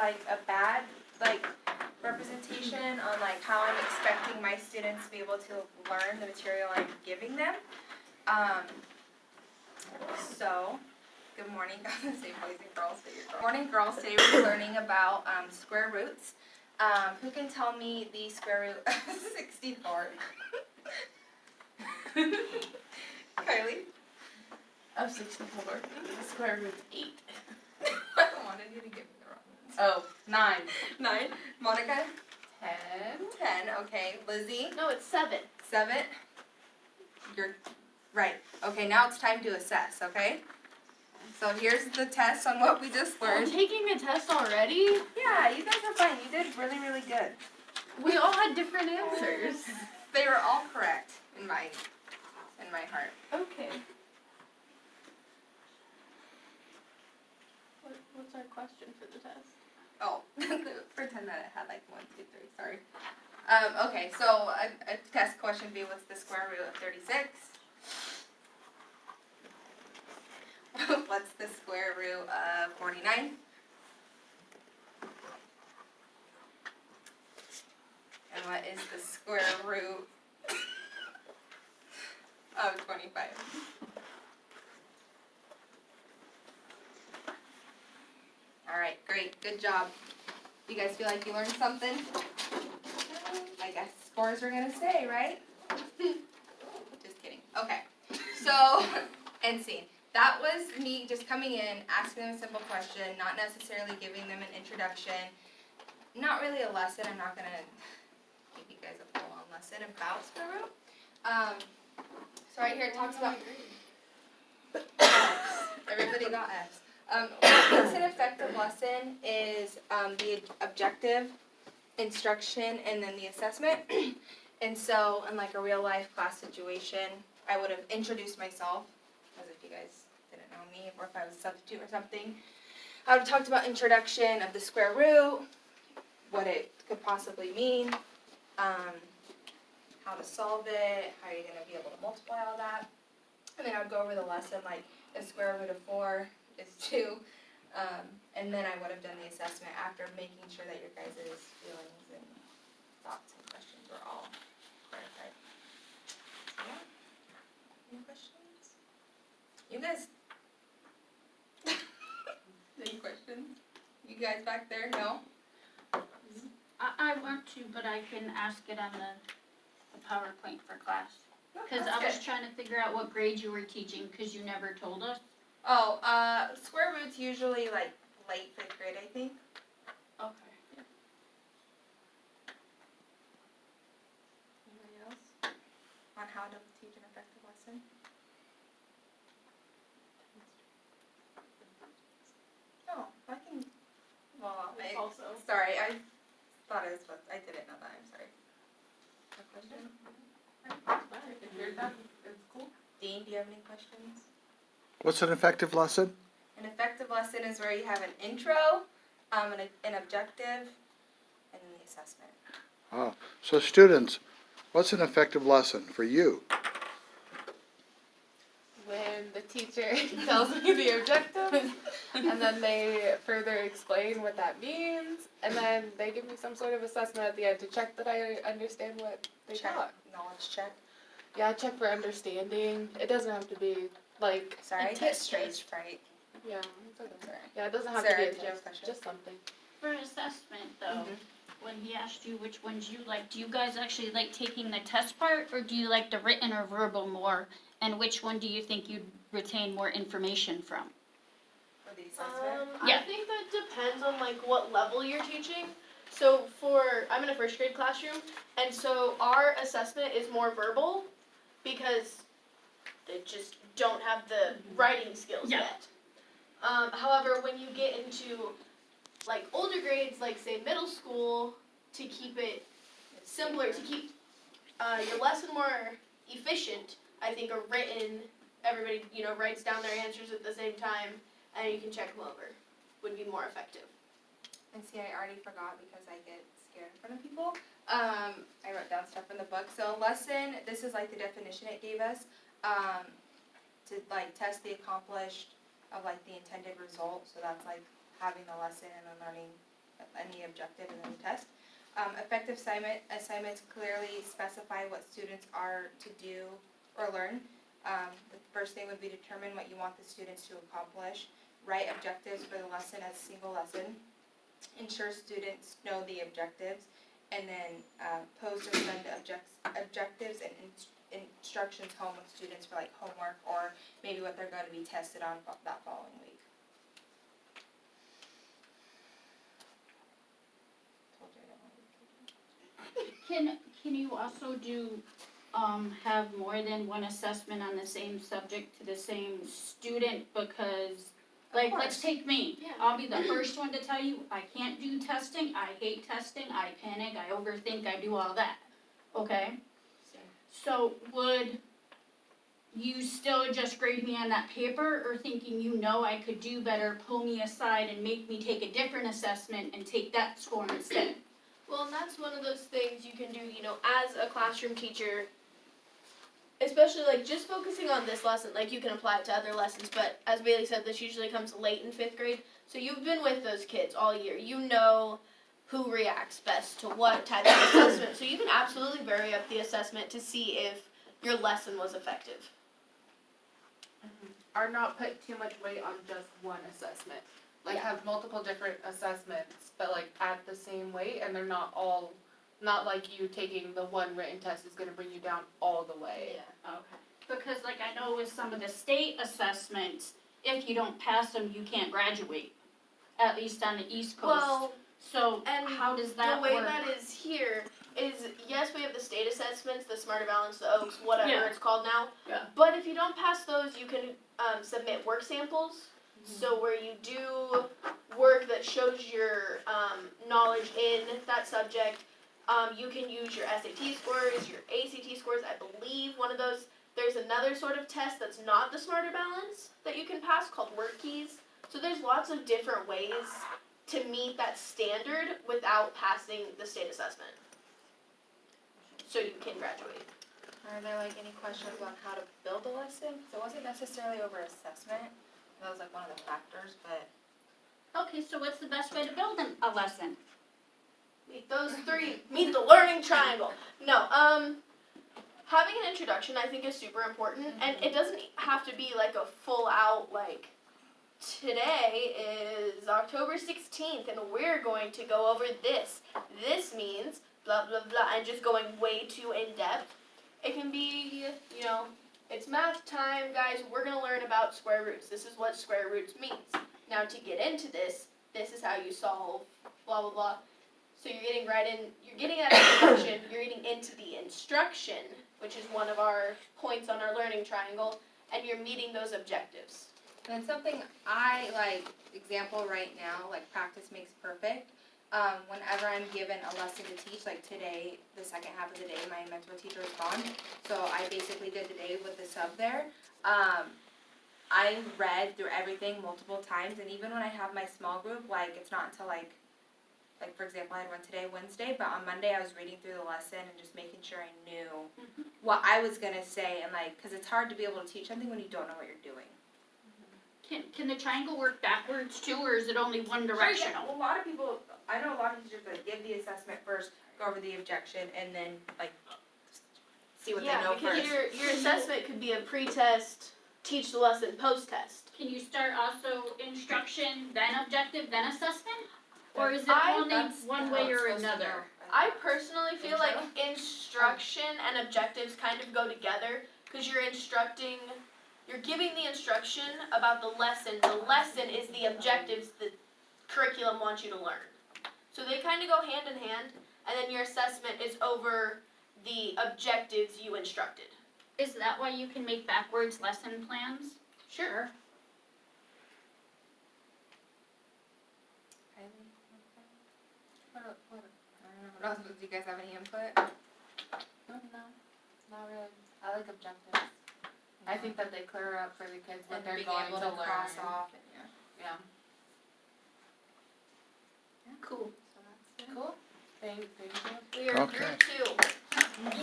like a bad like representation on like how I'm expecting my students to be able to learn the material I'm giving them. So, good morning. I was gonna say boys and girls, but you're girls. Morning, girls. Today we're learning about square roots. Who can tell me the square root of 64? Kylie? Of 64. The square root of 8. I wanted you to give me the wrong ones. Oh, 9. 9. Monica? 10. 10. Okay. Lizzie? No, it's 7. 7. You're right. Okay, now it's time to assess, okay? So here's the test on what we just We're learned. taking a test already? Yeah, you guys are fine. You did really, really good. We all had different answers. They were all correct in my heart. Okay. What's our question for the test? Oh, pretend that it had like 1, 2, 3. Sorry. Okay, so a test question B, what's the square root of 36? What's the square root of 49? And what is the square root of 25? Alright, great. Good job. You guys feel like you learned something? I guess scores are gonna stay, right? Just kidding. Okay. So, and scene. That was me just coming in, asking them a simple question, not necessarily giving them an introduction. Not really a lesson. I'm not gonna give you guys a full-on lesson about square root. So right here it talks about everybody got F's. What makes an effective lesson is the objective, instruction, and then the assessment. And so in like a real life class situation, I would have introduced myself, as if you guys didn't know me, or if I was a substitute or something. I would have talked about introduction of the square root, what it could possibly mean, how to solve it, how you're going to be able to multiply all that. And then I would go over the lesson, like the square root of 4 is 2. And then I would have done the assessment after making sure that your guys' feelings and thoughts and questions were all clarified. So yeah. Any questions? You guys? Any questions? You guys back there? No? I want to, but I can ask it on the PowerPoint for class. Because That's I was good. trying to figure out what grade you were teaching, because you never told us. Oh, square root's usually like late 5th grade, I think. Okay. Anybody else? On how to teach an effective lesson? Oh, I can. Well, Also. sorry, I thought it was supposed. I didn't know that. I'm sorry. A question? If you're done, it's cool. Dean, do you have any questions? What's an effective lesson? An effective lesson is where you have an intro, an objective, and then the assessment. Oh, so students, what's an effective lesson for you? When the teacher tells me the objective, and then they further explain what that means, and then they give me some sort of assessment at the end to check that I understand what they Check. taught. Knowledge check. Yeah, check for understanding. It doesn't have to be like, Sorry, I get stage fright. yeah, it's okay. Sorry. Yeah, it doesn't have Sarah, to be do a you have a joke, question? just something. For assessment, though, Mhm. when he asked you which ones you like, do you guys actually like taking the test part, or do you like the written or verbal more? And which one do you think you'd retain more information from? For the assessment. Yeah. I think that depends on like what level you're teaching. So I'm in a 1st grade classroom, and so our assessment is more verbal because they just don't have the writing skills Yeah. yet. However, when you get into like older grades, like say middle school, to keep it simpler, to keep your lesson more efficient, I think a written, everybody writes down their answers at the same time, and you can check them over, would be more effective. And see, I already forgot because I get scared in front of people. I wrote down stuff in the book. So lesson, this is like the definition it gave us, to like test the accomplished of like the intended result. So that's like having the lesson and then learning any objective and then the test. Effective assignments clearly specify what students are to do or learn. The first thing would be determine what you want the students to accomplish. Write objectives for the lesson as a single lesson. Ensure students know the objectives. And then post or send objectives and instructions home with students for like homework or maybe what they're going to be tested on that following week. Told you I don't want to Can you also do, have more than one assessment on the same subject to the same student, because, like, let's take me. Yeah. I'll be the first one to tell you, I can't do testing, I hate testing, I panic, I overthink, I do all that, okay? So would you still just grade me on that paper, or thinking you know I could do better, pull me aside and make me take a different assessment and take that score instead? Well, and that's one of those things you can do, you know, as a classroom teacher, especially like just focusing on this lesson, like you can apply it to other lessons, but as Bailey said, this usually comes late in 5th grade, so you've been with those kids all year. You know who reacts best to what type of assessment, so you can absolutely vary up the assessment to see if your lesson was effective. Or not put too much weight on just one assessment. Like Yeah. have multiple different assessments, but like at the same weight, and they're not all, not like you taking the one written test is gonna bring you down all the way. Okay. Because like I know with some of the state assessments, if you don't pass them, you can't graduate, at least on the East Coast. Well, So and how does that the way work? that is here is, yes, we have the state assessments, the Smarter Balance, the Oaks, whatever Yeah. it's called now. Yeah. But if you don't pass those, you can submit work samples. So where you do work that shows your knowledge in that subject, you can use your SAT scores, your ACT scores. I believe one of those. There's another sort of test that's not the Smarter Balance that you can pass called Work Keys. So there's lots of different ways to meet that standard without passing the state assessment. So you can graduate. Are there like any questions on how to build a lesson? So it wasn't necessarily over assessment, that was like one of the factors, but Okay, so what's the best way to build a lesson? Meet those three. Meet the learning triangle. No, having an introduction I think is super important, and it doesn't have to be like a full out like, today is October 16th and we're going to go over this. This means blah blah blah, and just going way too in depth. It can be, you know, it's math time, guys. We're gonna learn about square roots. This is what square roots means. Now to get into this, this is how you solve blah blah blah. So you're getting right in. You're getting that introduction. You're getting into the instruction, which is one of our points on our learning triangle, and you're meeting those objectives. And something I like, example right now, like practice makes perfect. Whenever I'm given a lesson to teach, like today, the second half of the day, my mentor teacher is gone. So I basically did the day with the sub there. I read through everything multiple times, and even when I have my small group, like it's not until like for example, I had one today, Wednesday, but on Monday I was reading through the lesson and just making sure I knew what I was gonna say, and like, cause it's hard to be able to teach something when you don't know what you're doing. Can the triangle work backwards too, or is it only one directional? Well, a lot of people, I know a lot of teachers that give the assessment first, go over the objection, and then like see what they know because first. your assessment could be a pre-test, teach the lesson, post-test. Can you start also instruction, then objective, then assessment? Or is it I- only one way or another? I personally feel like instruction and objectives kind of go together, because you're instructing, you're giving the instruction about the lesson. The lesson is the objectives the curriculum wants you to learn. So they kind of go hand in hand, and then your assessment is over the objectives you instructed. Is that why you can make backwards lesson plans? Sure. I don't know. Do you guys have any input? No, not really. I like objectives. I think that they clear up for the kids what And they're being going able to learn. cross off and Yeah. Cool. Cool. Thank you. We are Okay. group 2.